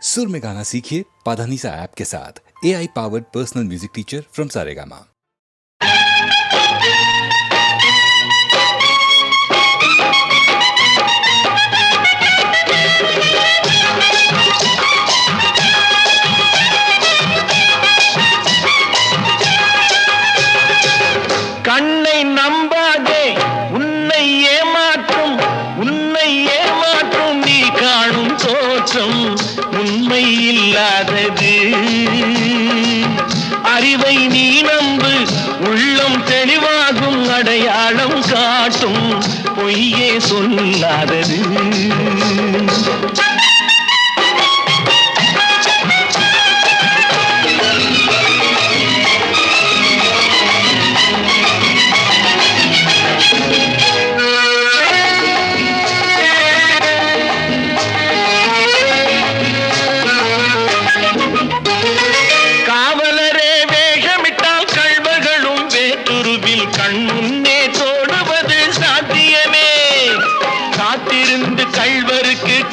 सुर में गाना सीखिए पाधानीसा ऐप के साथ। AI powered personal music teacher from Saregama. கண்ணை நம்பாதே, உன்னை ஏமாற்றும் நீ காணும் தோற்றம் உண்மை இல்லாதது. அறிவை நீ நம்பு, உள்ளம் தெளிவாகும், அடையாளம் காட்டும் பொய்யே சொல்லாதது.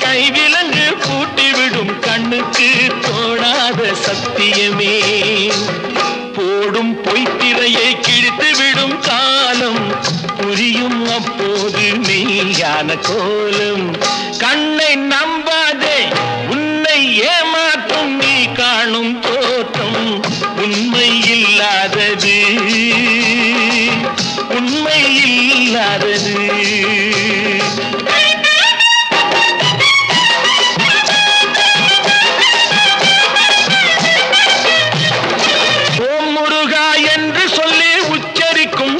கைவிலங்கு பூட்டிவிடும் கண்ணுக்கு தோணாத சத்தியமே. போடும் பொய்த்திரையை கிழித்துவிடும் காலம் புரியும் அப்போது மெய்யான கோலம். கண்ணை நம்பாதே, உன்னை ஏமாற்றும் நீ காணும் தோற்றம் உண்மை இல்லாதது, உண்மை இல்லாதது.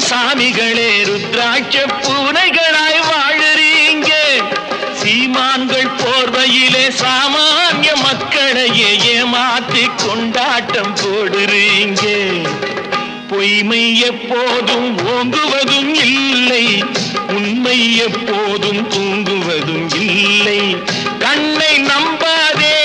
சாமிகளே ருத்ராட்ச பூனைகளாய் வாழறீங்க. சீமான்கள் போர்வையிலே சாமானிய மக்களையே ஏமாற்றி கொண்டாட்டம் போடுறீங்க. பொய்மை எப்போதும் ஓங்குவதும் இல்லை, உண்மை எப்போதும் தூங்குவதும் இல்லை. கண்ணை நம்பாதே.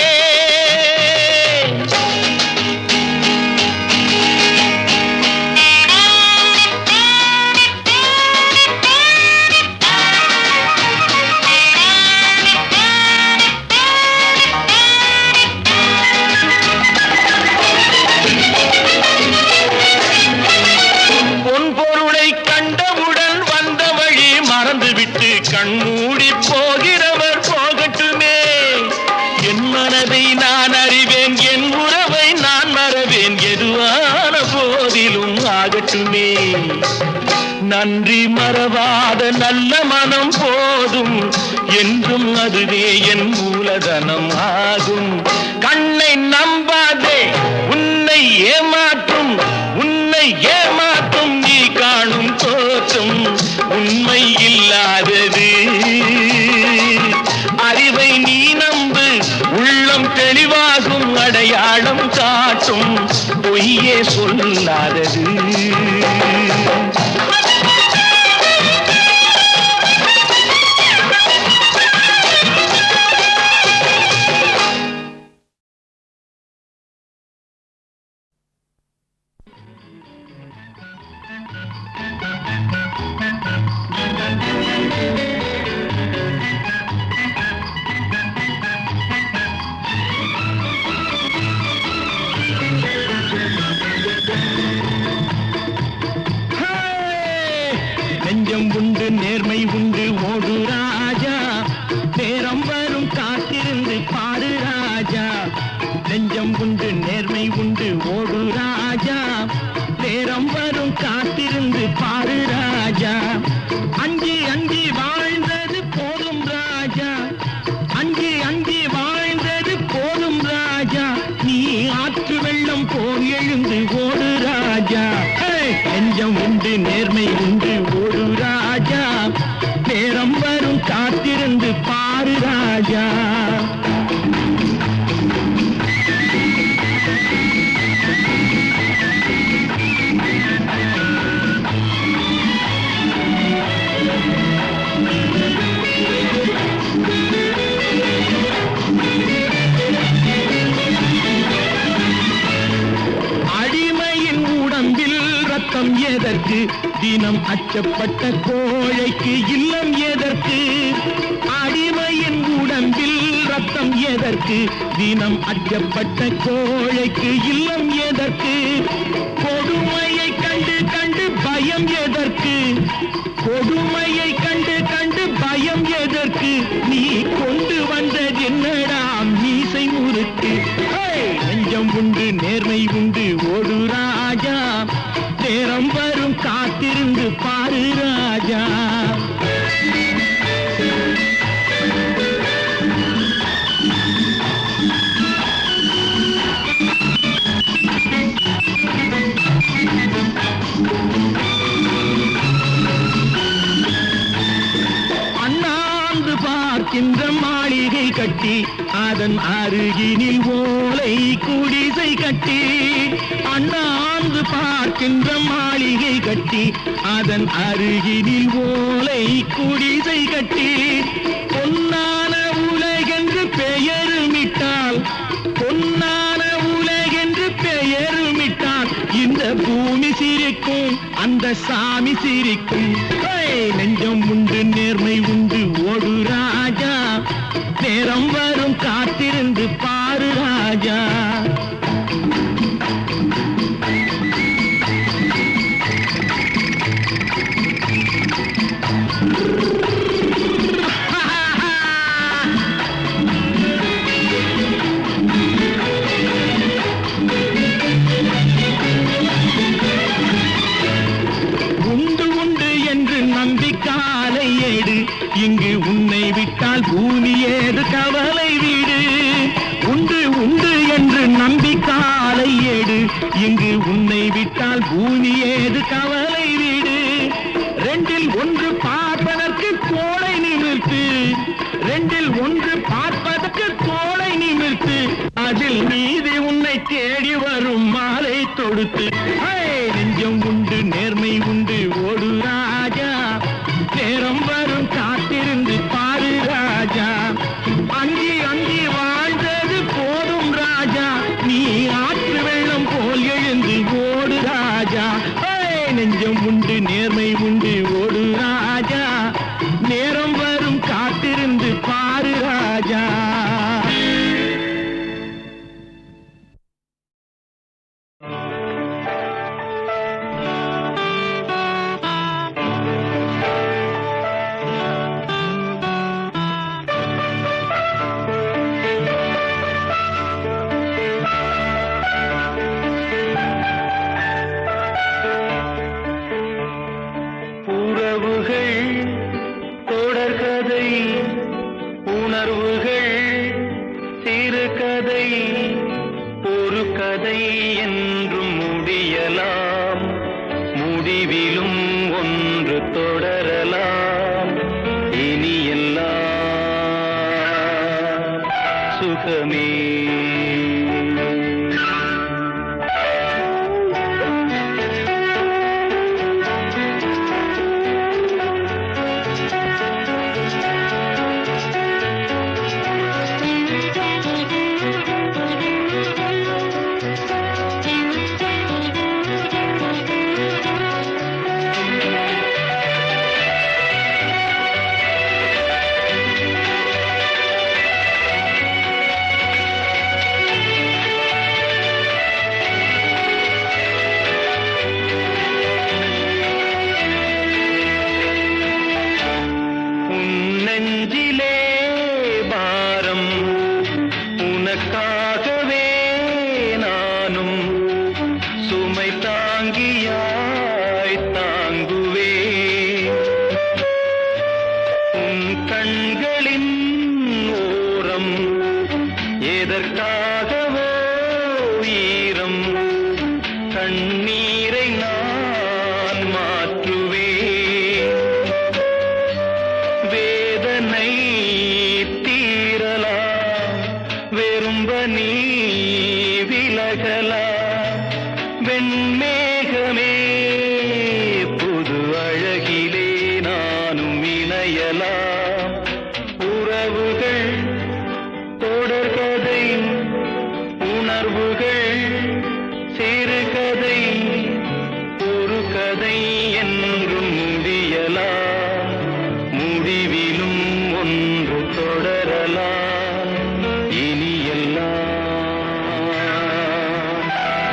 கண்மூடி போகிறவர் போகட்டுமே. என் மனதை நான் அறிவேன், என் உறவை நான் மறவேன், எதுவான போதிலும் ஆகட்டுமே. நன்றி மறவாத நல்ல மனம் போதும், என்றும் அதுவே என் மூலதனம் ஆகும். கண்ணை நம்பாதே, உன்னை ஏமாற்றும் நீ காணும் தோற்றம் உண்மை இல்லாதது. அறிவை நீ நம்பு, உள்ளம் தெளிவாகும், அடையாளம் காட்டும் பொய்யே சொல்லாதது. நெஞ்சம் உண்டு, நேர்மை உண்டு, ஓடு ராஜா, நேரம் வரும் காத்திருந்து பாரு ராஜா. நெஞ்சம் உண்டு, நேர்மை உண்டு, ஓடு ராஜா, நேரம் வரும் காத்திருந்து பாரு ராஜா. அஞ்சி அஞ்சி வாழ்ந்தது போதும் ராஜா, அஞ்சி அஞ்சி வாழ்ந்தது போதும் ராஜா. நீ ஆற்று வெள்ளம் போல் எழுந்து ஓடு ராஜா. நெஞ்சம் உண்டு, நேர்மை உண்டு, ஓடு ராஜா, நேரம் வரும் காத்திருந்து பாரு ராஜா. அடிமையின் உடம்பில் ரத்தம் எதற்கு, தினம் அச்சப்பட்ட கோழைக்கு இல்லம் எதற்கு. அடிமையின் உடம்பில் ரத்தம் எதற்கு தினம் அச்சப்பட்ட கோழைக்கு இல்லம் எதற்கு கொடுமையை கண்டு கண்டு பயம் எதற்கு கொடுமையை கண்டு கண்டு பயம் எதற்கு நீ கொண்டு வந்தது என்னடா மீசை முறுக்கு நெஞ்சம் உண்டு நேர்மை உண்டு ஓடு ராஜா நேரம் வரும் காத்திருந்து பாரு ராஜா அண்ணாந்து பார்க்கின்ற மாளிகை கட்டி அதன் அருகினில் ஓலை குடிசை கட்டி அண்ணாந்து பார்க்கின்ற மாளிகை கட்டி அதன் அருகினில் ஓலை குடிசை கட்டி பொன்னான உலகென்று பெயருமிட்டால் பொன்னான உலகென்று பெயருமிட்டால் இந்த பூமி சிரிக்கும் அந்த சாமி சிரிக்கும் நெஞ்சம் உண்டு நேர்மை உண்டு ஓடு ராஜா நேரம் வரும் காத்திருந்து பாரு ராஜா நம்பிக்காலை ஏடு இங்கு உன்னை விட்டால் பூமி ஏது கவலை வீடு உண்டு உண்டு என்று நம்பிக்காலை ஏடு இங்கு உன்னை விட்டால் பூமி ஏது கவலை வீடு ரெண்டில் ஒன்று பார்ப்பதற்கு கோளை நிமிர்த்து ரெண்டில் ஒன்று பார்ப்பதற்கு கோளை நிமிர்த்து அதில் நீதி உன்னை தேடி வரும் மாலை தொடுத்து நெஞ்சம் உண்டு நேர்மை உண்டு ஓடு ராஜா நேரம் வரும் காத்திருந்து பாரு ராஜா அங்கி அங்கி வாழ்ந்தது போதும் ராஜா நீ ஆற்று வெள்ளம் போல் எழுந்து ஓடு ராஜா நெஞ்சம் உண்டு நேர்மை உண்டு ஓடு ராஜா நேரம் வரும் காத்திருந்து பாரு ராஜா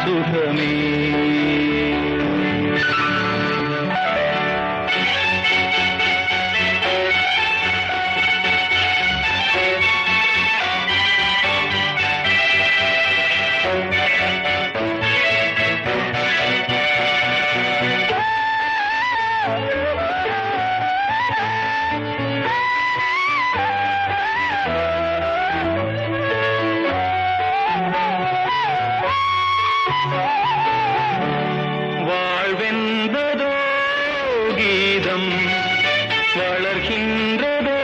சுகமே. வாழ்வென்பதோ கீதம், வளர்கின்றதோ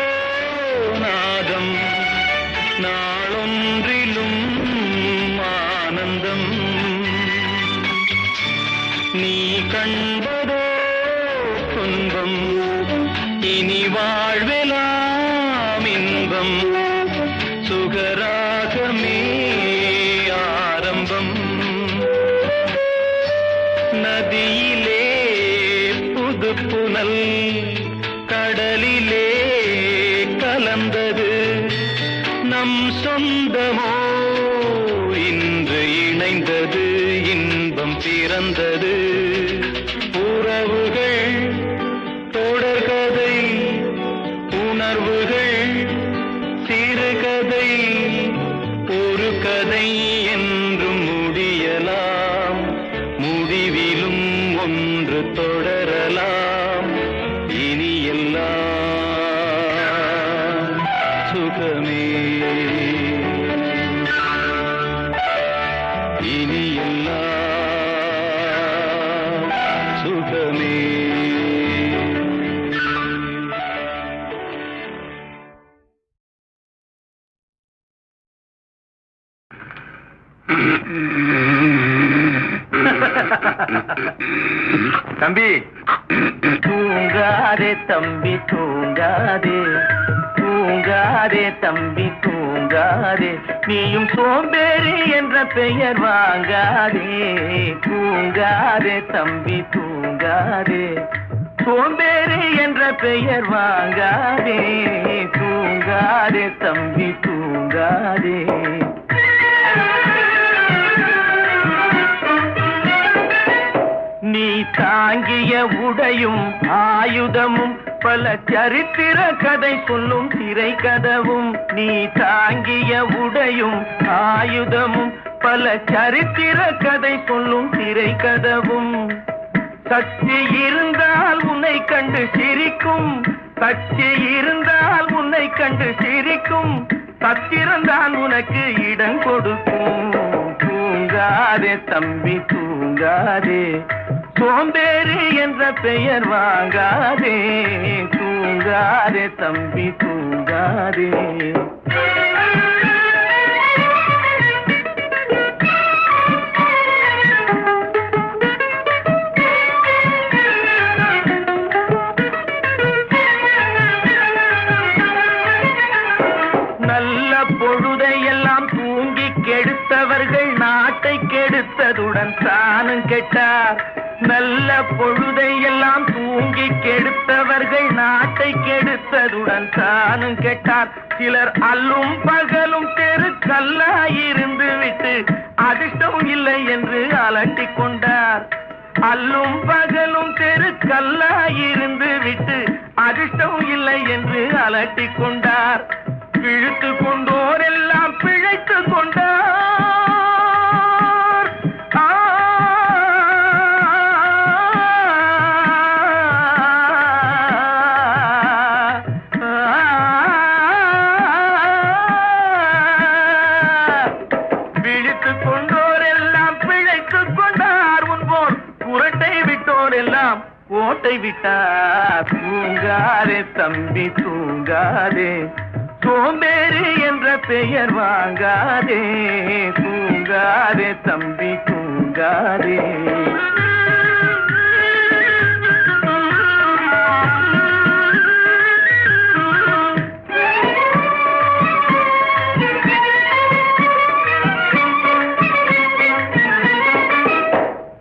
நாதம், நாளொன்றிலும் ஆனந்தம். நீ கண்பதோ துன்பம், இனி வாழ்வெலாம் இன்பம். சுகராகமே ஆரம்பம். நதியிலே புது புனல், கடலிலே கலந்தது. நம் சொந்தமோ இன்று இணைந்தது, இன்பம் பிறந்தது. உறவுகள் தொடர்கதை, உணர்வுகள் சிறுகதை. ஒரு கதை என்றும் முடியலாம், முடிவிலும் ஒன்று தொடரலாம். இனி எல்லாம் சுகமே, இனி எல்லாம் சுகமே. தம்பி தூங்காதே, தம்பி தூங்காதே, தூங்காதே தம்பி தூங்காதே. நீயும் சோம்பேறி என்ற பெயர் வாங்காதே. தூங்காதே தம்பி தூங்காதே, சோம்பேறி என்ற பெயர் வாங்காதே. தூங்காதே தம்பி தூங்காதே. நீ தாங்கிய உடையும் ஆயுதமும், பல சரித்திர கதை சொல்லும் திரை கதவும். நீ தாங்கிய உடையும் ஆயுதமும், பல சரித்திர கதை சொல்லும் திரை கதவும். சக்தி இருந்தால் உன்னை கண்டு சிரிக்கும், சக்தி இருந்தால் உன்னை கண்டு சிரிக்கும். சத்திரந்தான் உனக்கு இடம் கொடுக்கும். தூங்காதே தம்பி தூங்காதே, சோம்பேறி என்ற பெயர் வாங்காதே. தூங்காதே தம்பி தூங்காதே. நல்ல பொழுதையெல்லாம் தூங்கி கெடுத்தவர்கள் நாட்டை கெடுத்ததுடன் தானும் கெட்டார். நல்ல பொழுதையெல்லாம் தூங்கி கெடுத்தவர்கள் நாட்டை கெடுத்ததுடன் தானும் கெட்டார். சிலர் அல்லும் பகலும் தெருக்கல்லாயிருந்து விட்டு அதிர்ஷ்டம் இல்லை என்று அலட்டிக் கொண்டார். அல்லும் பகலும் தெருக்கல்லாயிருந்து விட்டு அதிர்ஷ்டம் இல்லை என்று அலட்டிக் கொண்டார். பிழைத்து கொண்டோர் எல்லாம் பிழைத்து கொண்டார். பிழைத்து கொண்டோர் எல்லாம் பிழைத்து கொண்டார். முன்போர் புரட்டை விட்டோர் எல்லாம் ஓட்டை விட்டார். தூங்காதே தம்பி தூங்காதே, சோம்பேறி என்ற பெயர் வாங்காதே. தூங்காதே தம்பி தூங்காதே.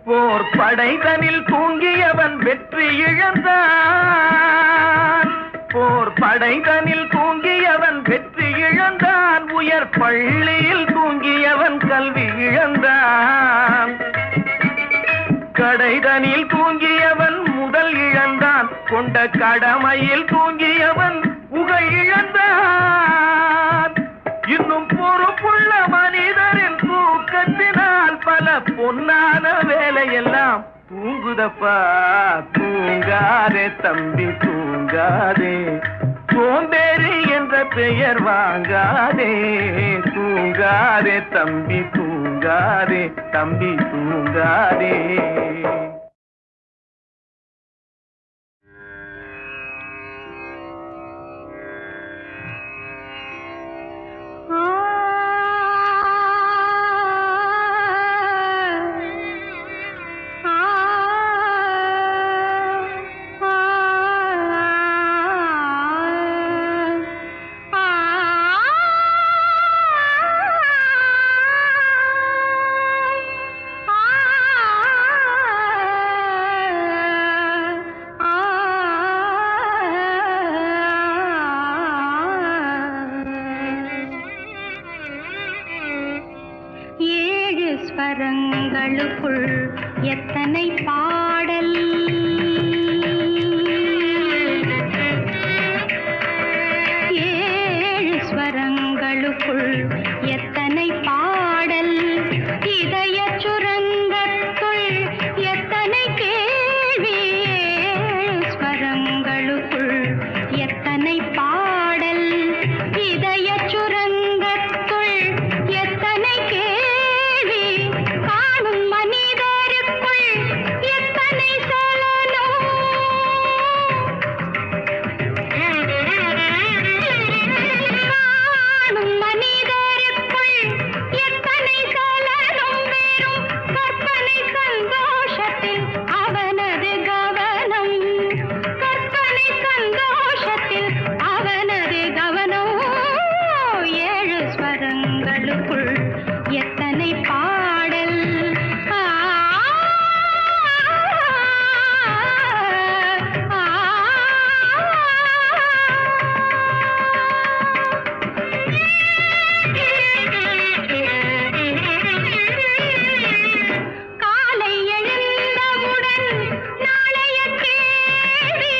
போர் படைதனில் தூங்கியவன் வெற்றி இழந்தான். போர் படைதனில் தூங்கியவன் வெற்றி இழந்தான். உயர் பள்ளியில் தூங்கியவன் கல்வி இழந்தான். படைதனில் தூங்கியவன் முதல் இழந்தான், கொண்ட கடமையில் தூங்கியவன் புகழ் இழந்தான். இன்னும் பொறுப்புள்ள மனிதரின் தூக்கத்தினால் பல பொன்னான வேலையெல்லாம் தூங்குதப்பா. தூங்காதே தம்பி தூங்காதே, சோம்பேறி என்ற பெயர் வாங்காதே. தூங்காதே தம்பி தூங்காதே, தம்பி தூங்காதே. ஸ்வரங்களுக்குள் எத்தனை பாடல், ஏழு ஸ்வரங்களுக்குள் எத்தனை பாடல், இதய சுரங்கத்துள் எத்தனை கேள்வி. ஏழு ஸ்வரங்களுக்குள் எத்தனை பாடல், இதய சுரங்கத்துள் எத்தனை கேள்வி. காணும் மனிதருக்குள் எத்தனை சலனம், காணும் மனிதருக்குள் எத்தனை சலனம். வெறும் கற்பனை சந்தோஷத்தில் அவனது கவனம், கற்பனை சந்தோஷத்தில் அவனது கவனம். ஏழு ஸ்வரங்களுக்குள் எத்தனை பாடல். காலை எழுந்தவுடன் நாளைய கேள்வி,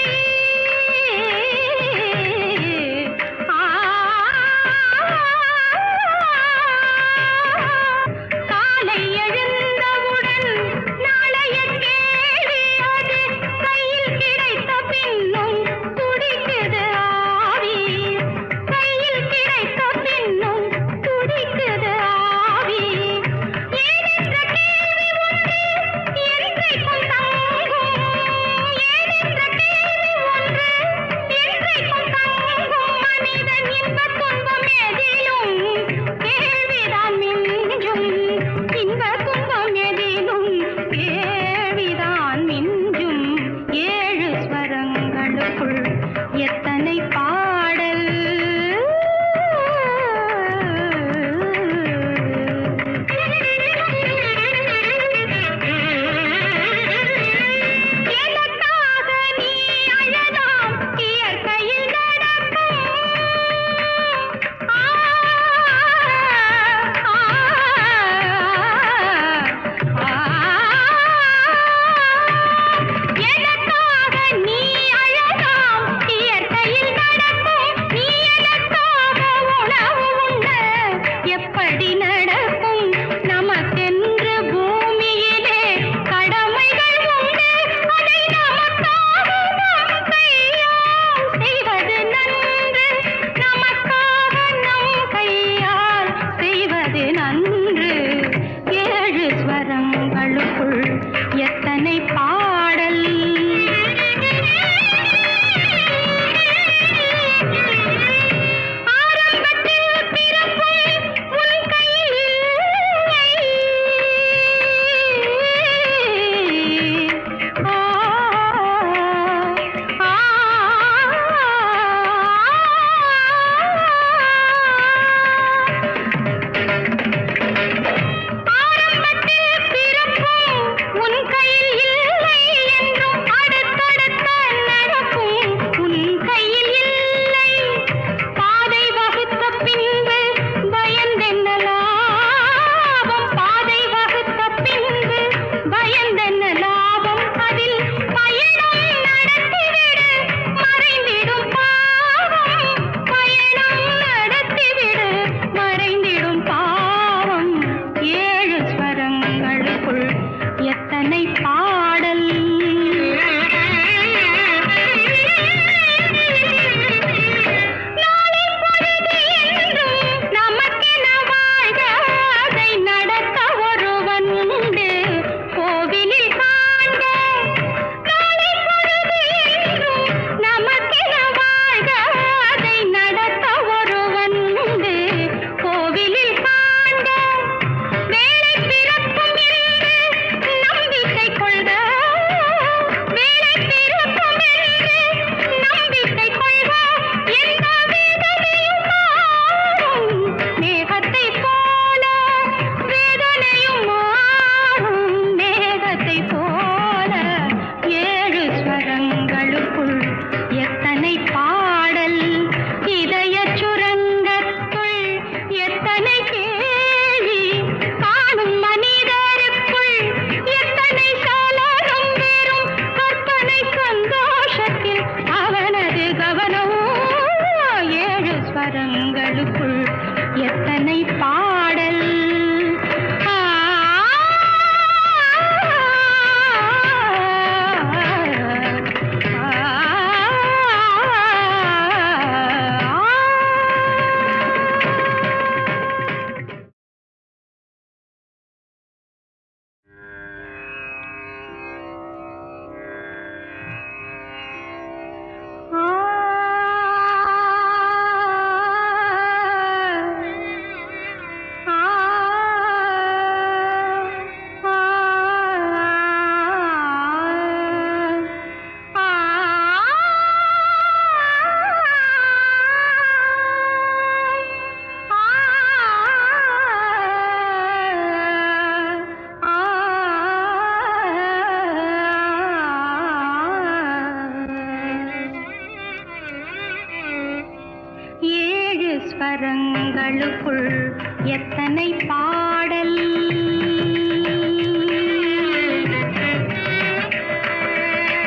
ஸ்வரங்களுக்குள் எத்தனை பாடல்.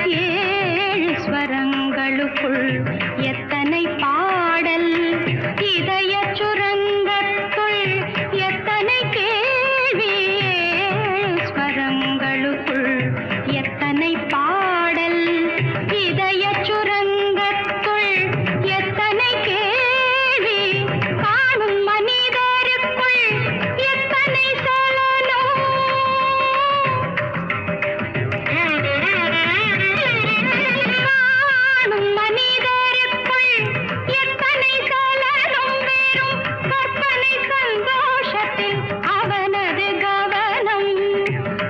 ஏழு ஸ்வரங்களுக்குள் எத்தனை பாடல். இதய சுரங்கத்துள் எத்தனை கேள்வி. ஏழு ஸ்வரங்களுக்குள் எத்தனை பாடல். இதய சுரங்கத்துள் எத்தனை கேள்வி. காணும் மனிதருக்குள் எத்தனை சலனம். காணும் மனிதருக்குள் எத்தனை சலனம். வெறும் கற்பனை சந்தோஷத்தில் அவனது கவனம்.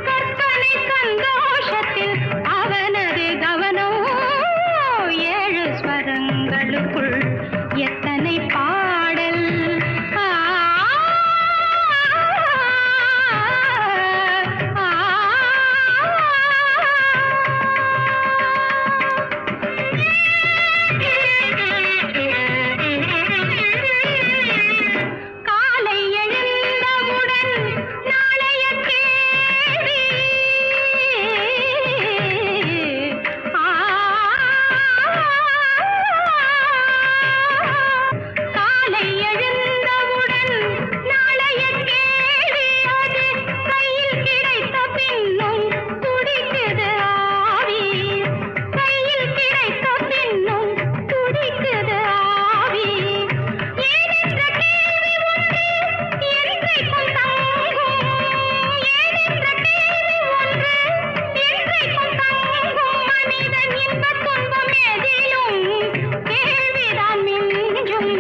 கற்பனை சந்தோஷத்தில் அவனது கவனம். ஏழு ஸ்வரங்களுக்குள் எத்தனை பாடல். ஆ, ஆ, ஆ. காலை எழுந்தவுடன் நாளைய கேள்வி. காலை எழுந்தவுடன் நாளைய கேள்வி. அது கையில் கிடைத்த பின்னும் துடிக்குது ஆவி. கையில் கிடைத்த பின்னும் துடிக்குது ஆவி. ஏனென்ற கேள்வி ஒன்று என்றைக்கும் தங்கும். ஏனென்ற கேள்வி ஒன்று என்றைக்கும் தங்கும். மனிதன் இன்பத் துன்பம் எதிலும் கேள்விதான் மிஞ்சும்.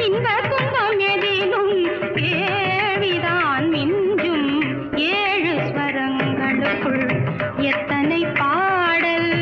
இன்பத் துன்பம் எதிலும் கேள்விதான் மிஞ்சும். ஏழு ஸ்வரங்களுக்குள் எத்தனை பாடல்.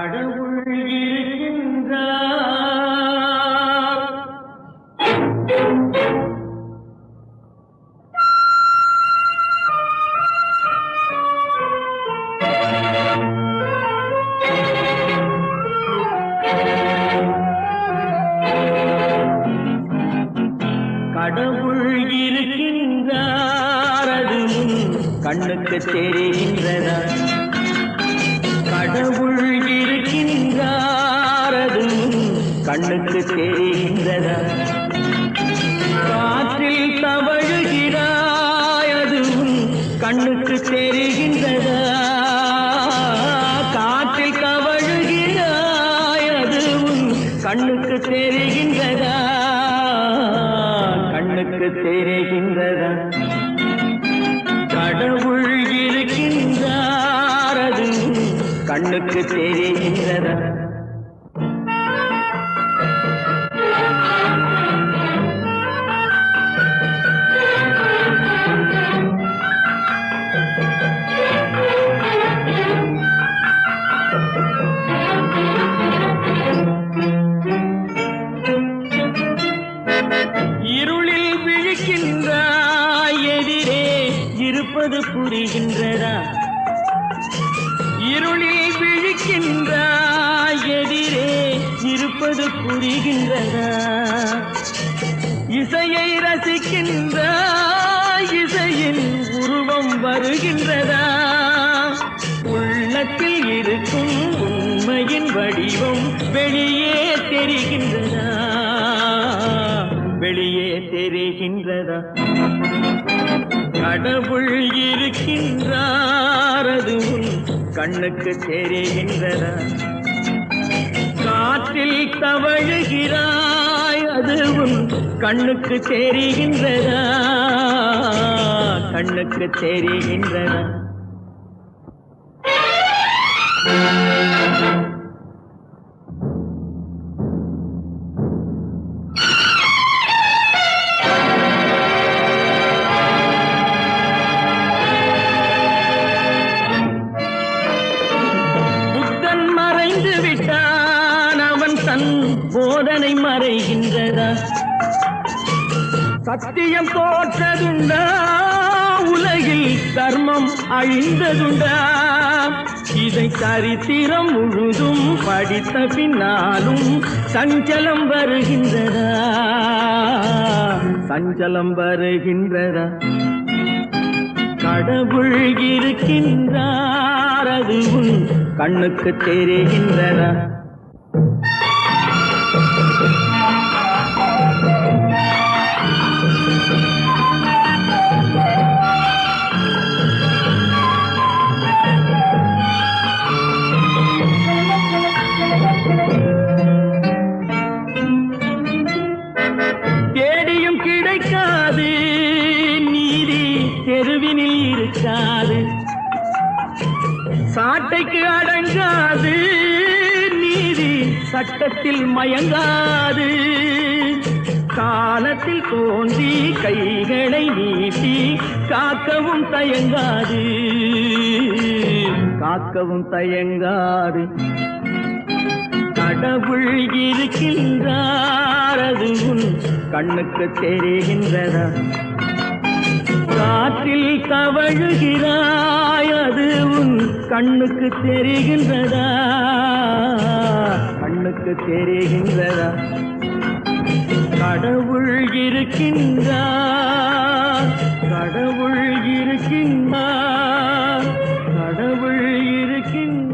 கடவுள் இருக்கின்றார். கடவுள் இருக்கின்றார், அது கண்ணுக்கு தெரிகின்றதா? கடவுள் இருக்கின்றார், அது கண்ணுக்கு தெரிகின்றதா? காற்றில் தவழுகிறாய், அது கண்ணுக்கு தெரிகின்றதா? காற்றில் தவழுகிறாய், அது கண்ணுக்கு தெரிகின்றதா? கண்ணுக்கு தெரிகின்றதா? கடவுள் இருக்கின்றார், அது கண்ணுக்கு தெரிகின்றதா? இருளில் விழிக்கின்றாய், எதிரே இருப்பது புரிகின்றதா? இருளில் விழிக்கின்றாய், எதிரே இருப்பது புரிகின்றதா? இசையை ரசிக்கின்றாய், இசையின் உருவம் வருகின்றதா? உள்ளத்தில் இருக்கும் உண்மையின் வடிவம் வெளியே தெரிகின்றதா? வெளியே தெரிகின்றதா? கடவுள் இருக்கின்றார், அது கண்ணுக்கு தெரிகின்றதா? காற்றில் தவழுகிறாய், அது கண்ணுக்கு தெரிகின்றதா? கண்ணுக்கு தெரிகின்றதா? புத்தன் மறைந்து விட்டான், அவன் தன் போதனை மறைகின்றதா? சத்தியம் தோற்றதுண்டா? உலகில் தர்மம் அழிந்ததுண்டா? இதை சரித்திரம் முழுதும் படித்த பின்னாலும் சஞ்சலம் வருகின்றதா? சஞ்சலம் வருகின்றதா? கடவுள் இருக்கின்றார், அது கண்ணுக்கு தெரிகின்றதா? தேடியும் கிடைக்காது, நீதி தெருவினில் இருக்காது. சாட்டைக்கு அடங்காது, நீதி சட்டத்தில் மயங்காது. காலத்தில் தோன்றி கைகளை நீட்டி காக்கவும் தயங்காது, காக்கவும் தயங்காது. கடவுள் இருக்கின்றார், அது கண்ணுக்கு தெரிகின்றதா? காற்றில் தவழுகிறாய், அது கண்ணுக்கு தெரிகின்றதா? கண்ணுக்கு தெரிகின்றதா? கடவுள் இருக்கின்றார், கடவுள் இருக்கின்றார், கடவுள் இருக்கின்றார்.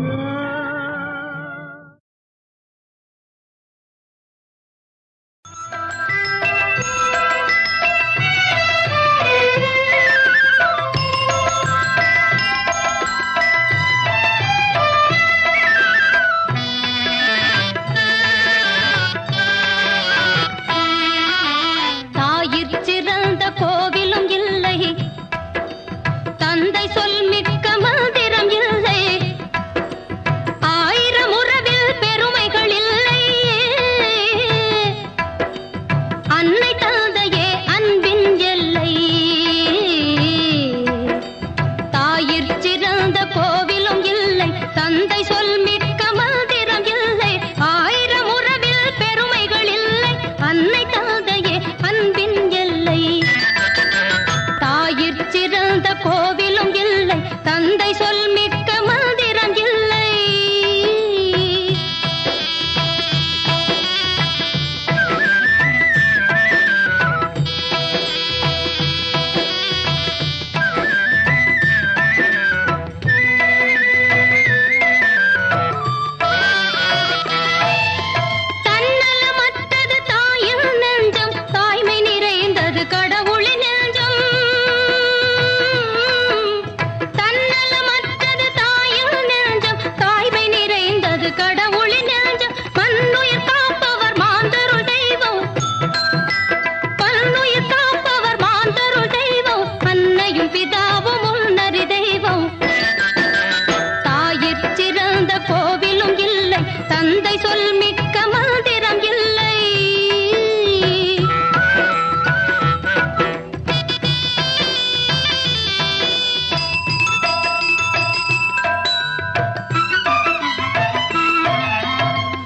தந்தை சொல் மிக்க மந்திரம் இல்லை.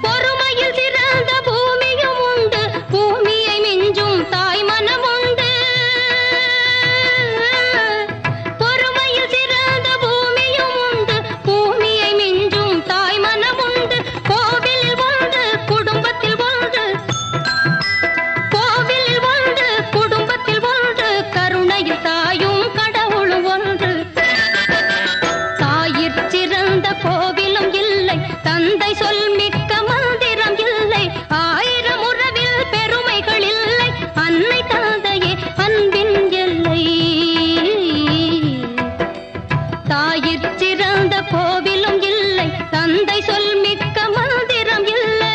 பொறுமையில் சிறந்த பூமியும் உண்டு, பூமியை மிஞ்சும் தாய் மனம் உண்டு. பொறுமையில் சிறந்த பூமியும் உண்டு, பூமியை மிஞ்சும் தாய் மனம் உண்டு. கோவிலில் ஒன்று, குடும்பத்தில் ஒன்று, கோவிலில் ஒன்று, குடும்பத்தில் ஒன்று, கருணையில் தாயும் கடவுளும் ஒன்று. தாயிற் சிறந்த கோவிலும் இல்லை, தந்தை சொல் மிக்க மந்திரம் இல்லை. ஆயிரம் உறவில் பெருமைகள் இல்லை, அன்னை தந்தையே அன்பின் எல்லை. தாயிற் சிறந்த கோவிலும் இல்லை, தந்தை சொல் மிக்க மந்திரம் இல்லை.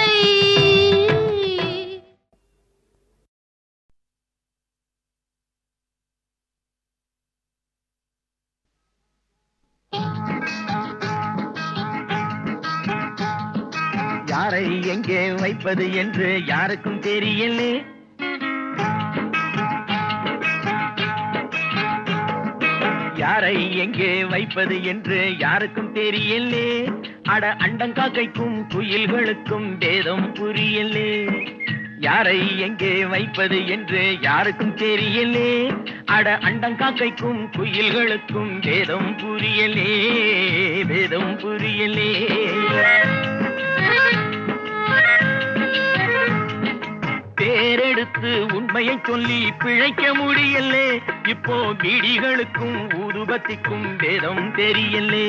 யாரை எங்கே வைப்பது என்று யாருக்கும் தெரியலே. யாரை எங்கே வைப்பது என்று யாருக்கும் தெரியலே. அட அண்டங்காக்கைக்கும் குயில்களுக்கும் வேதம் புரியலே. யாரை எங்கே வைப்பது என்று யாருக்கும் தெரியலே. அட அண்டங்காக்கைக்கும் குயில்களுக்கும் வேதம் புரியலே, வேதம் புரியலே. பேரெடுத்து உண்மையை சொல்லி பிழைக்க முடியலே. இப்போ பீடிகளுக்கும் ஊதுபத்திக்கும் வேதம் தெரியலே.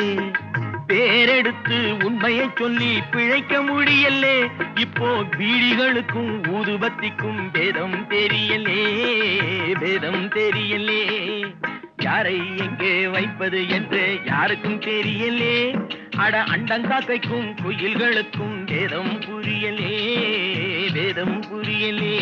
பேரெடுத்து உண்மையை சொல்லி பிழைக்க முடியலே. இப்போ பீடிகளுக்கும் ஊதுபத்திக்கும் வேதம் தெரியலே, வேதம் தெரியலே. யாரை எங்கே வைப்பது என்று யாருக்கும் தெரியலே. அட அண்டங்காக்கைக்கும் குயில்களுக்கும் வேதம் புரியலே, வேதம் புரியலே.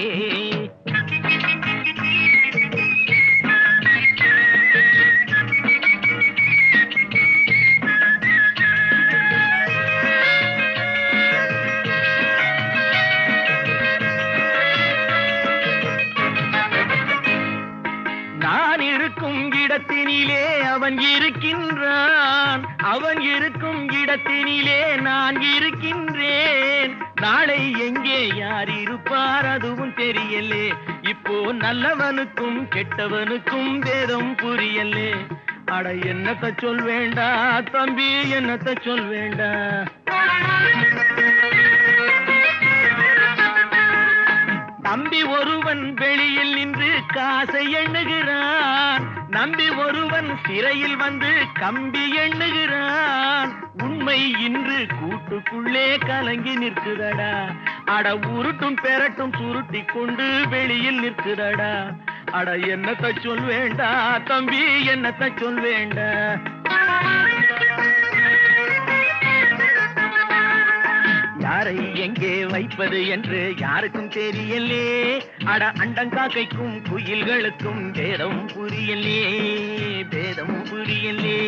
நான் இருக்கும் இடத்தினிலே அவன் இருக்கின்றான், அவன் இருக்கும் இடத்தினிலே நான் இருக்கின்றேன். நாளை எங்கே யார் இருப்பார் அதுவும் தெரியலே. இப்போ நல்லவனுக்கும் கெட்டவனுக்கும் வேதம் புரியலே. அட என்னத்த சொல் வேண்டா தம்பி, என்னத்த சொல் வேண்டா. தம்பி ஒருவன் வெளியில் நின்று காசை எண்ணுகிறான், நம்பி ஒருவன் சிறையில் வந்து கம்பி எண்ணுகிறான். உண்மை இன்று கூட்டுக்குள்ளே கலங்கி நிற்குதடா. அட உருட்டும் பெரட்டும் சுருட்டி கொண்டு வெளியில் நிற்குதடா. அட என்னத்த சொல் வேண்டா தம்பி, என்னத்த சொல் வேண்டா. யாரை எங்கே வைப்பது என்று யாருக்கும் தெரியலே. அட அண்டங்காக்கைக்கும் குயில்களுக்கும் வேதம் புரியலே, வேதம் புரியலே.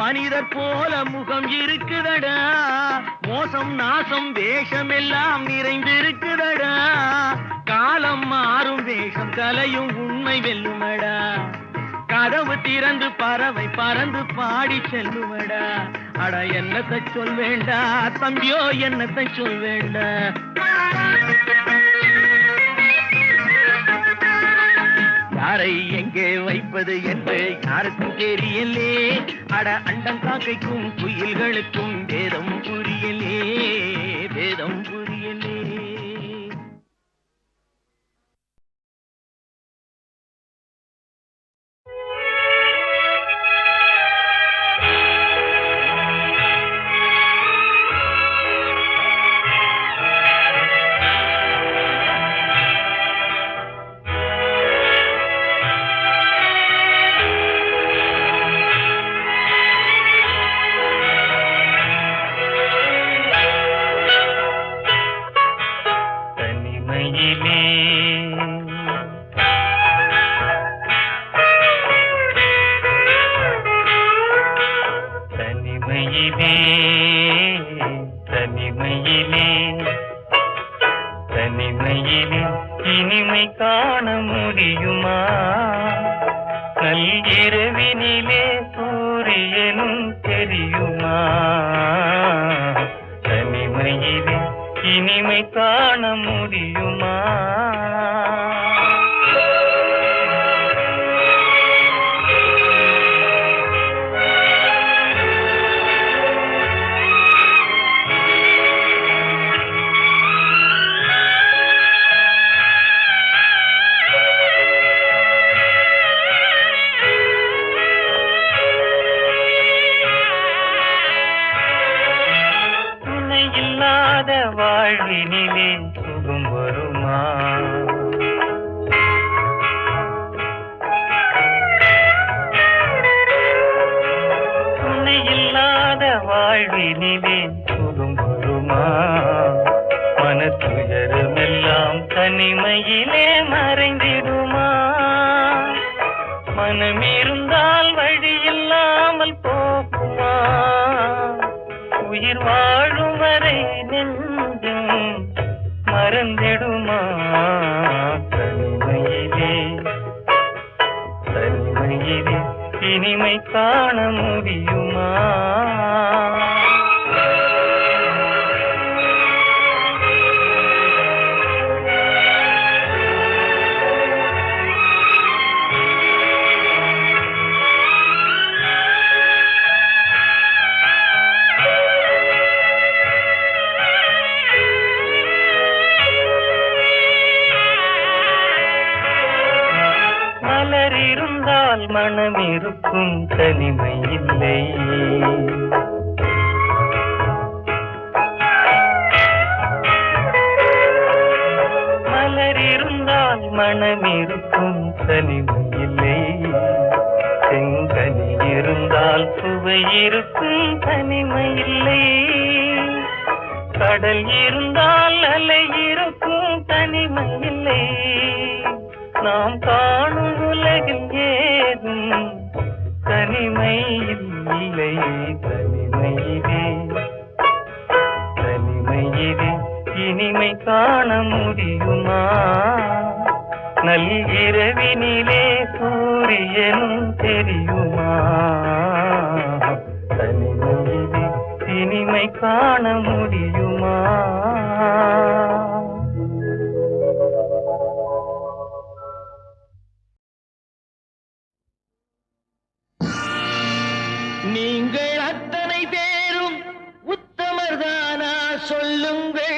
மனிதர் போல முகம் இருக்குதடா. மோசம் நாசம் வேஷம் எல்லாம் நிறைந்திருக்குதடா. காலம் மாறும் வேஷம் கலையும் உண்மை வெல்லுமடா. கதவு திறந்து பறவை பறந்து பாடி செல்லுமடா. அட என்னத்தை சொல் வேண்டா தம்பியோ, என்னத்தை சொல் வேண்டா. யாரை எங்கே வைப்பது என்று யாருக்கும் தெரியலே. அட அண்டங்காக்கைக்கும் குயில்களுக்கும் வேதம் புரியலே, வேதம் புரியலே. இரவினிலே சூரியனும் தெரியுமா தனிமையிலே இனிமை காண முடியுமா வாழ்வினிலே சுகம் வருமா துணை இல்லாத வாழ்வினிலே சுகம் வருமா மனத்துயரமெல்லாம் தனிமையிலே மறைந்திடுமா மனம் இருந்தால் வழி இல்லாமல் போகுமா உயிர் வாழும் வரை நெஞ்சம் மறந்திடுமா தனிமையிலே தனிமையிலே இனிமை காண முடியுமா இருந்தால் மனம் இருக்கும் தனிமை இல்லை மலர் இருந்தால் மனம் இருக்கும் தனிமை இல்லை செங்கனி இருந்தால் சுவை இருக்கும் தனிமை இல்லை கடல் இருந்தால் அலை இருக்கும் தனிமை இல்லை நாம் காணும் உலகில் ஏதும் தனிமை இல்லை தனிமையிலே தனிமையிலே இனிமை காண முடியுமா நல்கிரவினிலே சூரியனும் தெரியுமா தனிமையிலே இனிமை காண முடியுமா நீங்கள் அத்தனை பேரும் உத்தமர்தானா சொல்லுங்கள்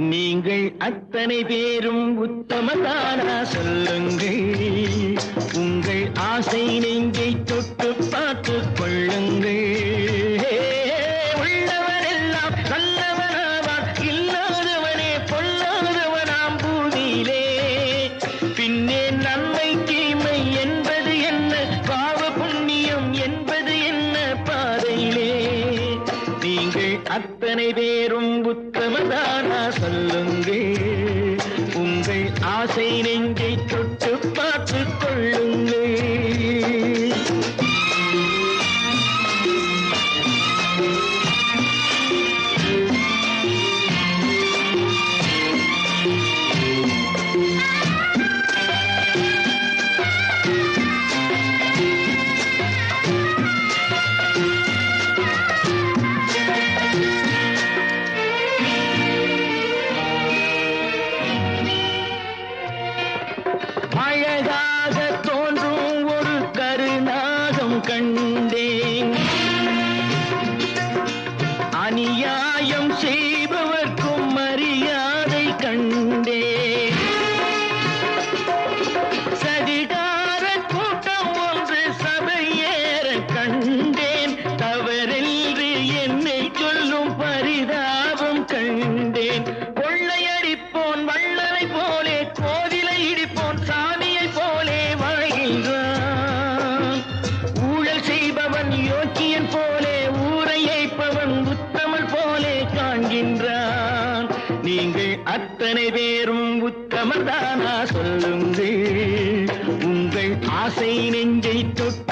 நீங்கள் அத்தனை பேரும் உத்தமர்தானா சொல்லுங்கள் உங்கள் ஆசை நெஞ்சை தொட்டு பார்த்து கொள்ளுங்கள் உள்ளவரெல்லாம் நல்லவனாவான் இல்லாதவனே பொல்லாதவனாம் பூமியிலே பின்னே நன்மை தீமை என்பது என்ன பாவ புண்ணியம் என்பது என்ன பாதையிலே நீங்கள் அத்தனை பேரும் உத்தமதானா சொல்லுங்கள் உங்கள் ஆசை நெஞ்சை தொட்டு பார்த்து கொள்ளுங்கள் அழகாக தோன்றும் ஒரு கருநாகம் கண்டேன் அநியாயம் செய்பவர்க்கும் மரியாதை கண்டேன் சதிகார கூட்டம் ஒன்று சபையேற கண்டேன் தவறென்று என்னை சொல்லும் பரிதாபம் கண்டேன் கொள்ளையடிப்போன் வள்ளலை போலே கோவிலை இடிப்போன் சாமியை போலே வாழ்கின்றான் ஊழல் செய்பவன் யோக்கியன் போலே ஊரை ஏய்ப்பவன் உத்தமல் போலே காண்கின்றான் நீங்கள் அத்தனை பேரும் உத்தமர்தானா சொல்லுங்கள் உங்கள் ஆசை நெஞ்சை தொட்டு